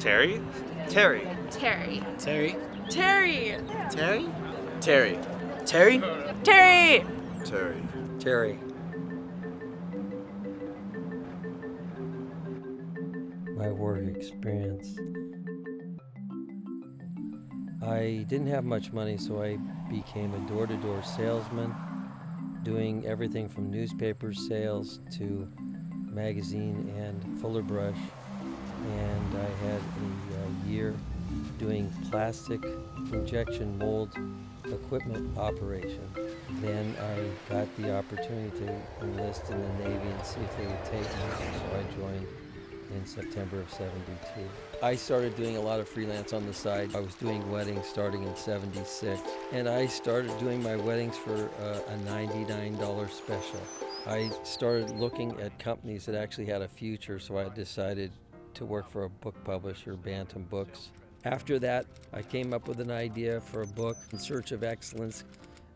Terry? Terry. Terry. Terry. Terry. Terry. Terry. Terry. Terry. Terry. Terry. My work experience. I didn't have much money, so I became a door-to-door salesman, doing everything from newspaper sales to magazine and fuller brush. And I had a year doing plastic injection mold equipment operation. Then I got the opportunity to enlist in the Navy and see if they would take me, so I joined in September of '72. I started doing a lot of freelance on the side. I was doing weddings starting in '76, and I started doing my weddings for a $99 special. I started looking at companies that actually had a future, so I decided to work for a book publisher, Bantam Books. After that, I came up with an idea for a book, In Search of Excellence.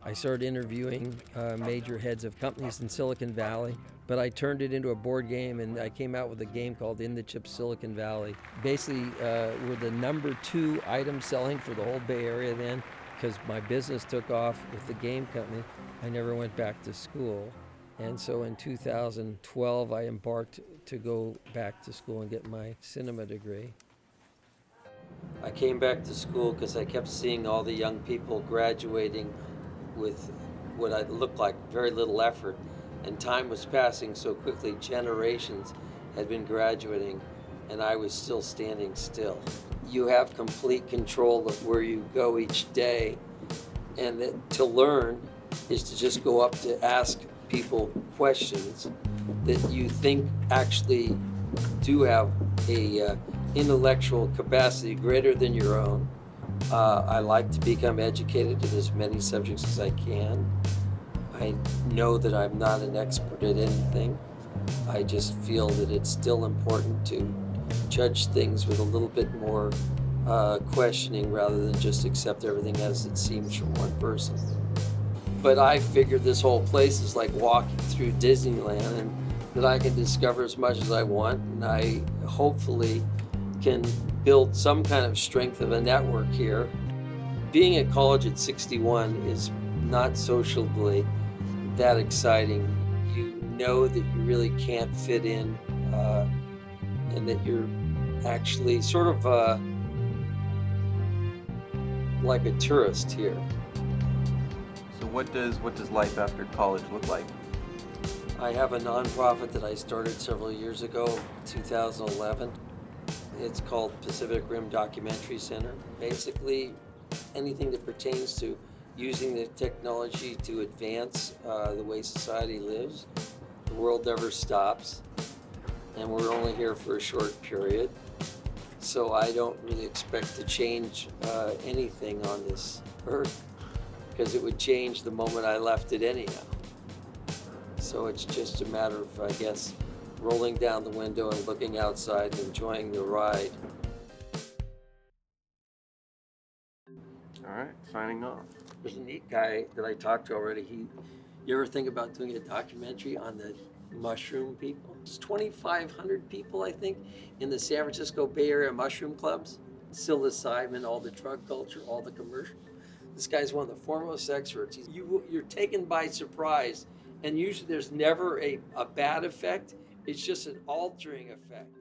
I started interviewing major heads of companies in Silicon Valley, but I turned it into a board game, and I came out with a game called In the Chip Silicon Valley. Basically, we're the number 2 item selling for the whole Bay Area then, because my business took off with the game company. I never went back to school. And so in 2012, I embarked to go back to school and get my cinema degree. I came back to school because I kept seeing all the young people graduating with what I looked like very little effort, and time was passing so quickly. Generations had been graduating, and I was still standing still. You have complete control of where you go each day, and that to learn is to just go up to ask people questions that you think actually do have a intellectual capacity greater than your own. I like to become educated in as many subjects as I can. I know that I'm not an expert at anything. I just feel that it's still important to judge things with a little bit more questioning rather than just accept everything as it seems from one person. But I figured this whole place is like walking through Disneyland, and that I can discover as much as I want, and I hopefully can build some kind of strength of a network here. Being at college at 61 is not socially that exciting. You know that you really can't fit in, and that you're actually sort of like a tourist here. So what does life after college look like? I have a nonprofit that I started several years ago, 2011. It's called Pacific Rim Documentary Center. Basically, anything that pertains to using the technology to advance the way society lives. The world never stops, and we're only here for a short period. So I don't really expect to change anything on this earth, because it would change the moment I left it anyhow. So it's just a matter of, I guess, rolling down the window and looking outside and enjoying the ride. All right, signing off. There's a neat guy that I talked to already. You ever think about doing a documentary on the mushroom people? There's 2,500 people, I think, in the San Francisco Bay Area mushroom clubs. Psilocybin, all the drug culture, all the commercial. This guy's one of the foremost experts. You're taken by surprise, and usually there's never a bad effect. It's just an altering effect.